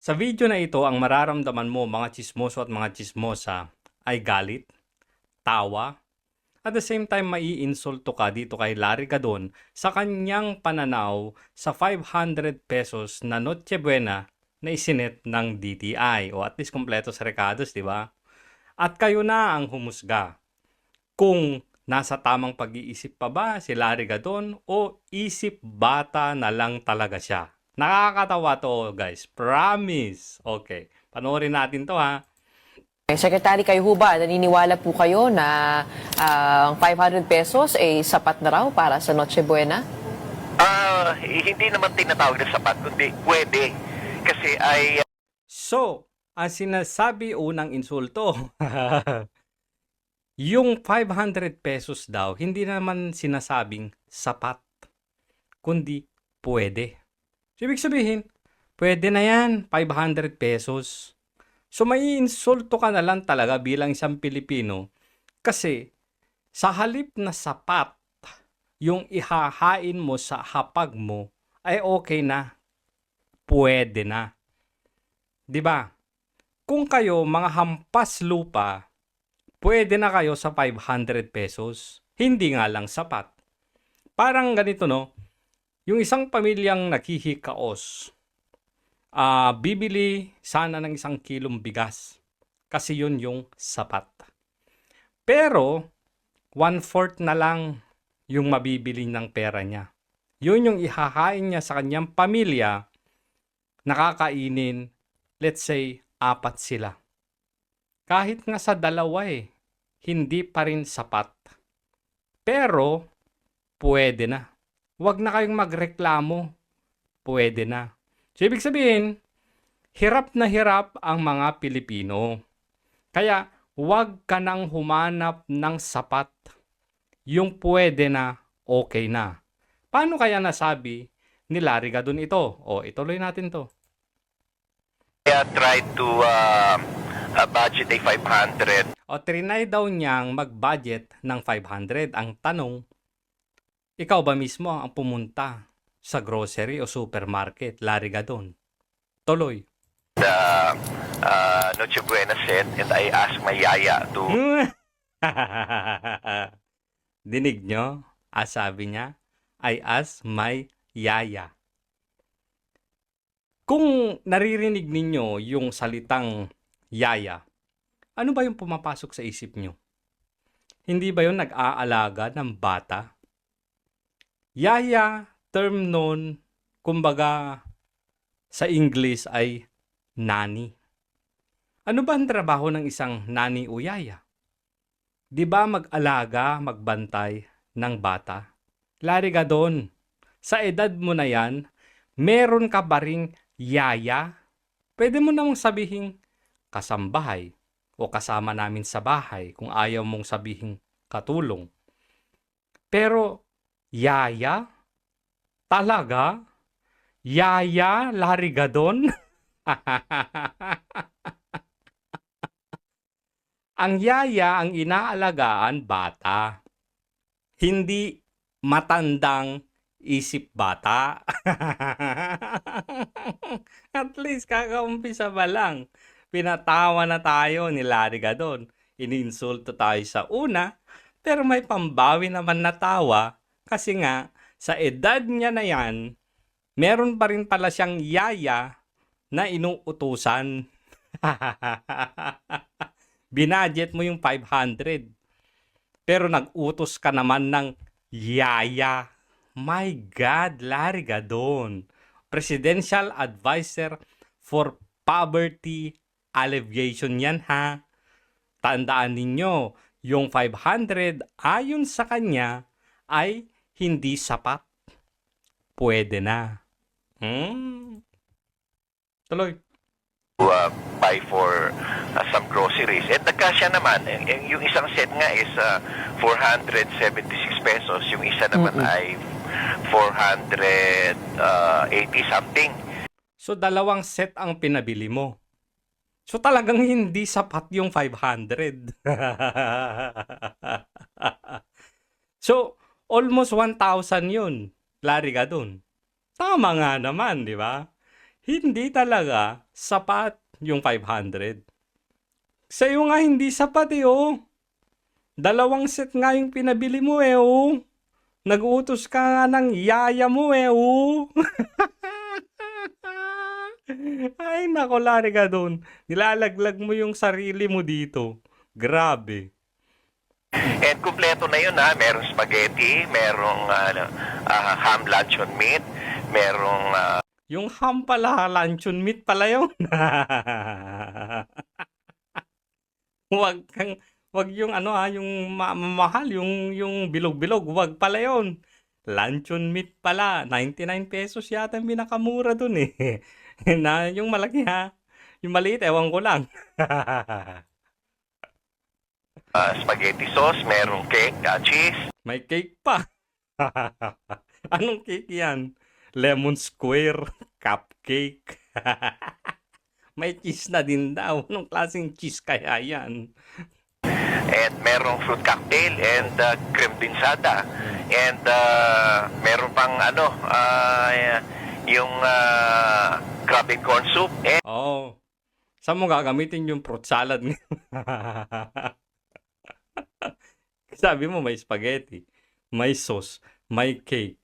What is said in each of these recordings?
Sa video na ito, ang mararamdaman mo mga tsismoso at mga tsismosa ay galit, tawa, at the same time maiinsulto ka dito kay Larry Gadon sa kanyang pananaw sa 500 pesos na Noche Buena na isinet ng DTI o at least kompleto sa recados, di ba? At kayo na ang humusga kung nasa tamang pag-iisip pa ba si Larry Gadon o isip bata na lang talaga siya. Nakakatawa to, guys. Promise. Okay. Panoorin natin to, ha. Secretary, kayo ho ba, naniniwala po kayo na ang 500 pesos ay sapat na raw para sa Noche Buena? Hindi naman tinatawag na sapat, kundi pwede. Kasi So, ang sinasabi unang insulto, yung 500 pesos daw, hindi naman sinasabing sapat, kundi pwede. So, ibig sabihin, pwede na yan, 500 pesos. So, may insulto ka na lang talaga bilang isang Pilipino kasi sa halip na sapat yung ihahain mo sa hapag mo, ay okay na. Pwede na. 'Di ba? Kung kayo mga hampas lupa, pwede na kayo sa 500 pesos. Hindi nga lang sapat. Parang ganito, no? Yung isang pamilyang naghihikaos, bibili sana ng 1 kilong bigas. Kasi yun yung sapat. Pero, 1/4 na lang yung mabibili ng pera niya. Yun yung ihahain niya sa kanyang pamilya, nakakainin, let's say, 4 sila. Kahit nga sa 2 hindi pa rin sapat. Pero, pwede na. Huwag na kayong magreklamo. Pwede na. So, ibig sabihin, hirap na hirap ang mga Pilipino. Kaya, huwag ka nang humanap ng sapat. Yung pwede na, okay na. Paano kaya nasabi ni Larry Gadon ito? O, ituloy natin to. tried to budget a 500. O, trinay daw niyang mag-budget ng 500. Ang tanong, ikaw ba mismo ang pumunta sa grocery o supermarket, Larry Gadon? Tuloy. The Noche Buena set, and I asked my yaya to... Dinig nyo? Sabi niya, I ask my yaya. Kung naririnig ninyo yung salitang yaya, ano ba yung pumapasok sa isip nyo? Hindi ba yun nag-aalaga ng bata? Yaya, term nun, kumbaga sa English ay nanny. Ano ba ang trabaho ng isang nanny o yaya? Di ba mag-alaga, magbantay ng bata? Larry Gadon, sa edad mo na yan, meron ka ba ring yaya? Pwede mo namang sabihin kasambahay o kasama namin sa bahay kung ayaw mong sabihin katulong. Pero yaya? Talaga? Yaya, Larry Gadon? Ang yaya ang inaalagaan bata. Hindi matandang isip bata. At least kakaumpisa pa lang. Pinatawa na tayo ni Larry Gadon. Ininsulto tayo sa una, pero may pambawi naman na tawa kasi nga sa edad niya na yan, meron pa rin pala siyang yaya na inuutusan. Binadget mo yung 500. Pero nag-utos ka naman ng yaya. My God, Larry Gadon. Presidential Advisor for Poverty Alleviation yan, ha. Tandaan ninyo, yung 500 ayon sa kanya ay hindi sapat. Pwede na. Tuloy. Buy for some groceries. And nagkasya naman, yung isang set nga is 476 pesos, yung isa naman ay 480 something. So, 2 set ang pinabili mo. So, talagang hindi sapat yung 500. So, almost 1,000 yun, Larry Gadon. Tama nga naman, di ba? Hindi talaga sapat yung 500. Sa'yo nga hindi sapat eh, oh. 2 set nga yung pinabili mo eh, oh. Nag-utos ka nga ng yaya mo eh, oh. Ay, nako, lari ka doon. Nilalaglag mo yung sarili mo dito. Grabe. And kumpleto na yun ha. Merong spaghetti, merong ham luncheon meat, merong Yung ham pala, luncheon meat pala yun. Wag yung ano ha, yung mahal, yung bilog-bilog, wag pala yun. Luncheon meat pala, 99 pesos yata ang pinakamura dun eh. Na yung malaki ha, yung maliit, ewan ko lang. spaghetti sauce, merong cake, cheese. May cake pa. Anong cake yan? Lemon square, cupcake. May cheese na din daw. Anong klaseng cheese kaya yan? And merong fruit cocktail and cream binsada. And meron pang yung crab and corn soup. And Oh, saan mo gagamitin yung fruit salad? Sabi mo may spaghetti, may sauce, may cake,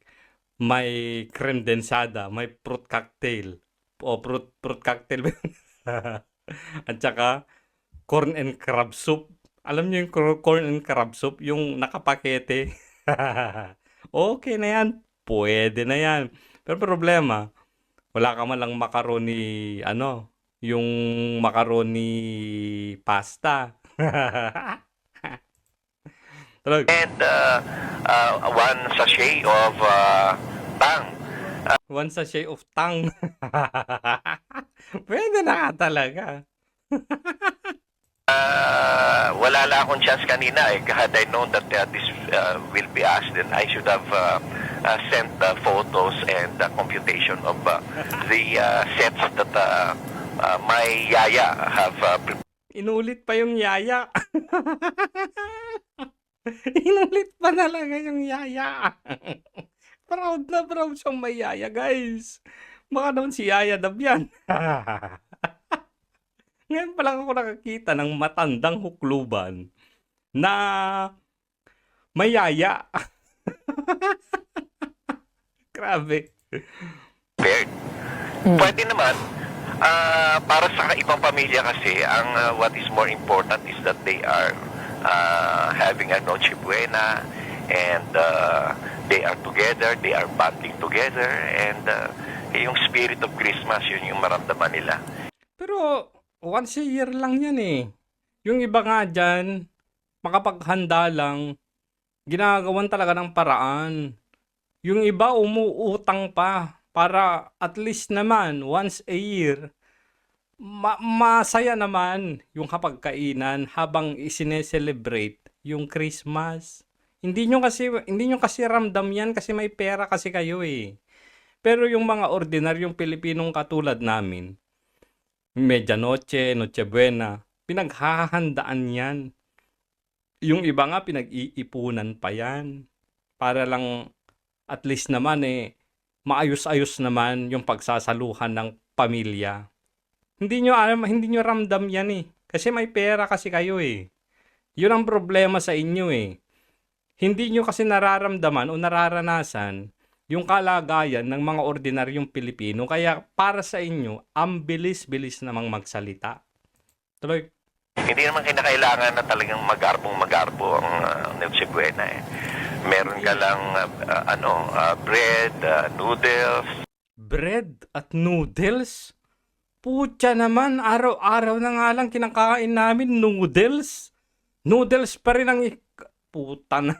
may creme densada, may fruit cocktail. O fruit cocktail. At saka corn and crab soup. Alam niyo yung corn and crab soup, yung nakapakete. Okay na yan. Pwede na yan. Pero problema, wala ka man lang macaroni, yung macaroni pasta. Tulog. and one sachet of tang. One sachet of tang. Pwede na ka talaga. Wala lang akong chance kanina eh. Had I known that this will be asked, then I should have sent photos and computation of the sets that my yaya have prepared. Inulit pa yung yaya. Inulit pa talaga yung yaya. Proud na proud siyang may yaya, guys. Baka naman si Yaya Dab yan. Ngayon pa lang ako nakakita ng matandang hukluban na may yaya. Grabe. Pwede naman, para sa ibang pamilya kasi, ang what is more important is that they are having a Noche Buena and they are together, they are bonding together and yung spirit of Christmas, yun yung maramdaman nila. Pero once a year lang yan eh. Yung iba nga dyan, makapaghanda lang, ginagawan talaga ng paraan. Yung iba umuutang pa para at least naman once a year, masaya naman yung kapagkainan habang isineselebrate yung Christmas. Hindi nyo kasi ramdam yan kasi may pera kasi kayo eh. Pero yung mga ordinaryong Pilipinong katulad namin, Medianoche, Noche Buena, pinaghahandaan yan. Yung iba nga pinag-iipunan pa yan. Para lang at least naman maayos-ayos naman yung pagsasaluhan ng pamilya. Hindi nyo ramdam yan eh. Kasi may pera kasi kayo eh. Yun ang problema sa inyo eh. Hindi nyo kasi nararamdaman o nararanasan yung kalagayan ng mga ordinaryong Pilipino. Kaya para sa inyo, ang bilis-bilis namang magsalita. Tuloy. Hindi naman kinakailangan na talagang magarbo ang Noche Buena eh. Meron ka lang bread, noodles. Bread at noodles? Putya naman, araw-araw na nga lang kinakain namin noodles. Noodles pa rin ang puta na.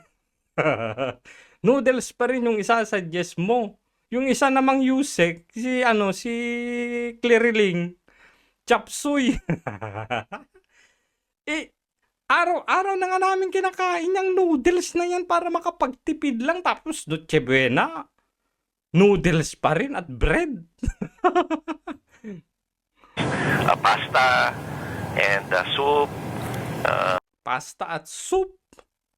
Noodles pa rin yung isa-suggest mo. Yung isa namang Yusek, si Clariling, chop suey. Araw-araw na nga namin kinakain yung noodles na yan para makapagtipid lang. Tapos Noche Buena, noodles pa rin at bread. Pasta and soup. Pasta at soup?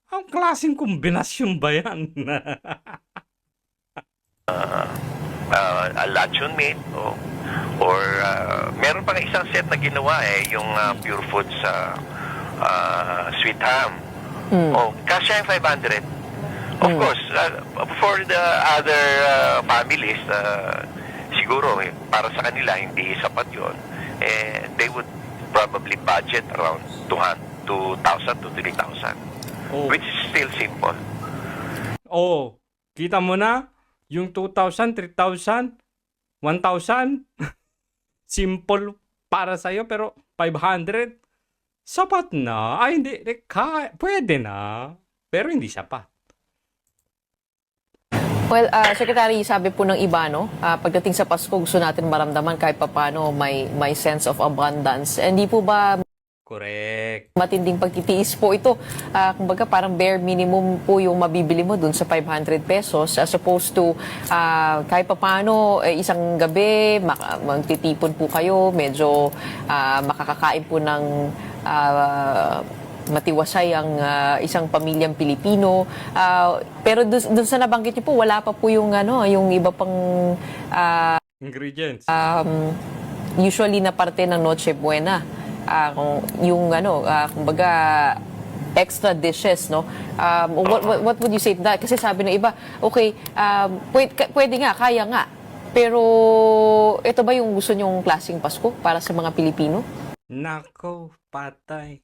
Ang klaseng kombinasyon ba yan? Luncheon meat. Or meron pang isang set na ginawa yung Pure Foods sa Sweet Ham. Oh, kasya yung 500. Of course, for the other families, siguro para sa kanila hindi sapat yun. They would probably budget around 2,000 to 3,000, Oh. which is still simple. Oh, kita mo na yung 2,000, 3,000, 1,000. Simple para sa'yo pero 500 sapat na. Ay hindi, pwede na. Pero hindi sapat. Well, Secretary, sabi po ng iba, no, pagdating sa Pasko, gusto natin maramdaman kahit papano may sense of abundance. Hindi po ba Correct. matinding pagtitiis po ito? Kumbaga parang bare minimum po yung mabibili mo dun sa 500 pesos as opposed to kahit papano isang gabi magtitipon po kayo, medyo makakakain po ng matiwasay ang isang pamilyang Pilipino. Pero dun sa nabanggit niyo po, wala pa po yung yung iba pang Ingredients. usually na parte ng Noche Buena. Yung kumbaga extra dishes, no? What would you say to that? Kasi sabi ng iba, okay, pwede nga, kaya nga. Pero ito ba yung gusto nyong klaseng Pasko para sa mga Pilipino? Nako, patay.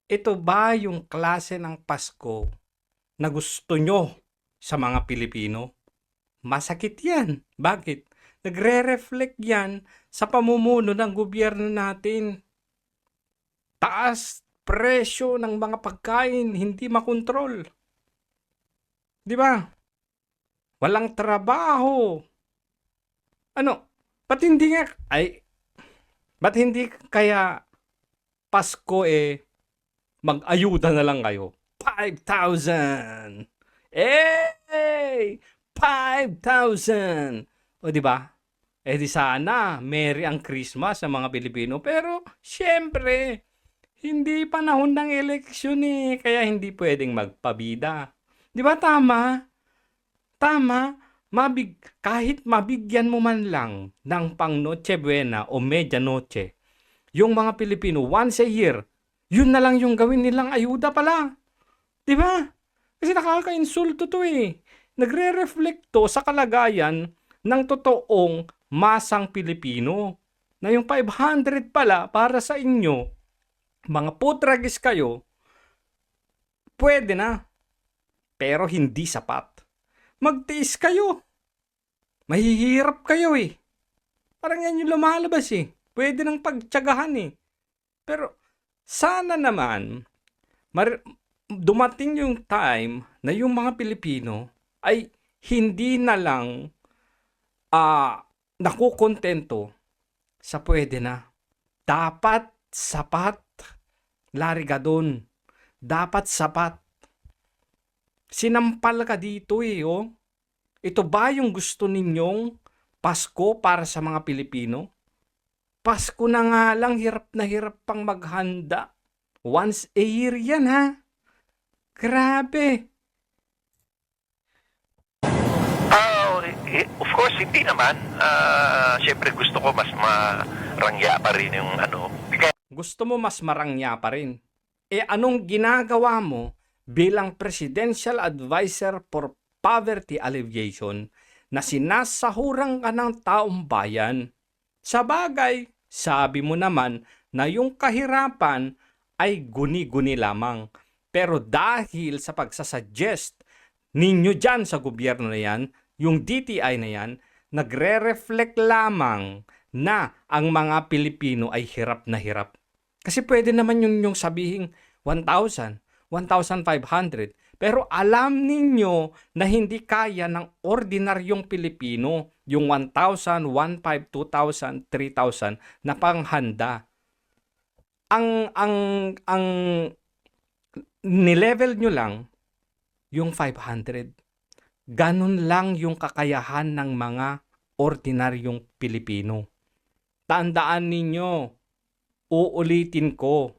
Ito ba yung klase ng Pasko na gusto nyo sa mga Pilipino? Masakit yan. Bakit? Nagre-reflect yan sa pamumuno ng gobyerno natin. Taas presyo ng mga pagkain, hindi makontrol. Di ba? Walang trabaho. Ano? Ba't hindi kaya Pasko mag-ayuda na lang kayo? 5,000! Eh! 5,000! O di ba? Di sana merry ang Christmas sa mga Pilipino. Pero syempre, hindi panahon ng eleksyon kaya hindi pwedeng magpabida. Di ba tama? Tama. Kahit mabigyan mo man lang ng pang Noche Buena o Medianoche, yung mga Pilipino once a year, yun na lang yung gawin nilang ayuda pala. Di ba? Kasi nakaka-insulto to Nagre-reflect to sa kalagayan ng totoong masang Pilipino. Na yung 500 pala para sa inyo, mga putragis kayo, pwede na. Pero hindi sapat. Magtiis kayo. Mahihirap kayo Parang yan yung lumalabas Pwede nang pagtiyagahan Pero sana naman, dumating yung time na yung mga Pilipino ay hindi na lang nakukontento sa pwede na. Dapat sapat. Larigadon. Dapat sapat. Sinampal ka dito Ito ba yung gusto ninyong Pasko para sa mga Pilipino? Pasko na nga lang, hirap na hirap pang maghanda. Once a year yan, ha? Grabe. Of course, hindi naman. Siyempre, gusto ko mas marangya pa rin yung Gusto mo mas marangya pa rin. Anong ginagawa mo bilang Presidential Advisor for Poverty Alleviation na sinasahurang ka ng taong bayan? Sa bagay, sabi mo naman na yung kahirapan ay guni-guni lamang. Pero dahil sa pagsasuggest ninyo dyan sa gobyerno na yan, yung DTI na yan, nagre-reflect lamang na ang mga Pilipino ay hirap na hirap. Kasi pwede naman yung sabihing 1,000, 1,500. Pero alam ninyo na hindi kaya ng ordinaryong Pilipino yung 1,000, 1,500, 2,000, 3,000 na panghanda. Ang nilevel nyo lang yung 500. Ganun lang yung kakayahan ng mga ordinaryong Pilipino. Tandaan ninyo, uulitin ko,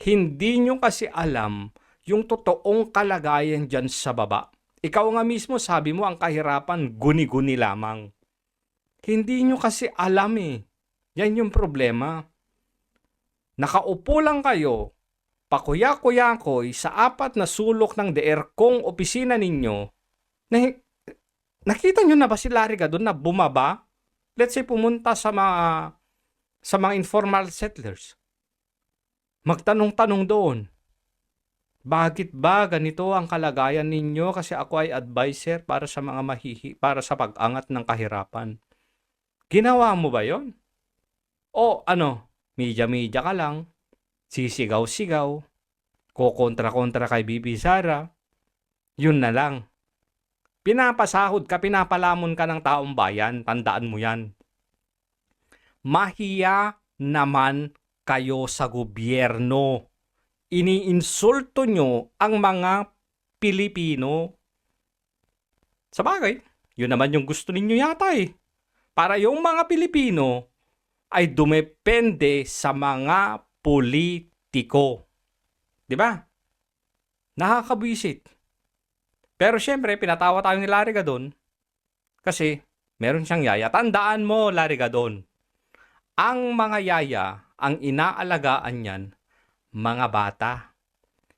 hindi nyo kasi alam yung totoong kalagayan dyan sa baba. Ikaw nga mismo sabi mo ang kahirapan guni-guni lamang. Hindi nyo kasi alam eh. Yan yung problema. Nakaupo lang kayo, pakuya-kuyakoy sa apat na sulok ng deerkong opisina ninyo. Na, nakita nyo na ba si Larry doon na bumaba? Let's say pumunta sa mga informal settlers. Magtanong-tanong doon. Bakit ba ganito ang kalagayan ninyo? Kasi ako ay advisor para sa mga para sa pag-angat ng kahirapan. Ginawa mo ba yon? O ano, media-media ka lang, sisigaw-sigaw, kokontra-kontra kay Bibi Sara, yun na lang. Pinapasahod ka, pinapalamon ka ng taong bayan, tandaan mo yan. Mahiya naman kayo sa gobyerno. Iniinsulto nyo ang mga Pilipino. Sa bagay, yun naman yung gusto ninyo yata eh. Para yung mga Pilipino ay dumepende sa mga politiko. Di ba? Nakakabwisit. Pero syempre, pinatawa tayo ni Larry doon kasi meron siyang yaya. Tandaan mo, Larry Gadon, ang mga yaya, ang inaalagaan niyan, mga bata.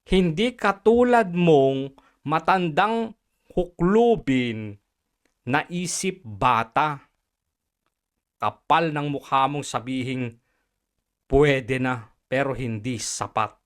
Hindi katulad mong matandang huklubin na isip bata. Kapal ng mukha mong sabihing pwede na pero hindi sapat.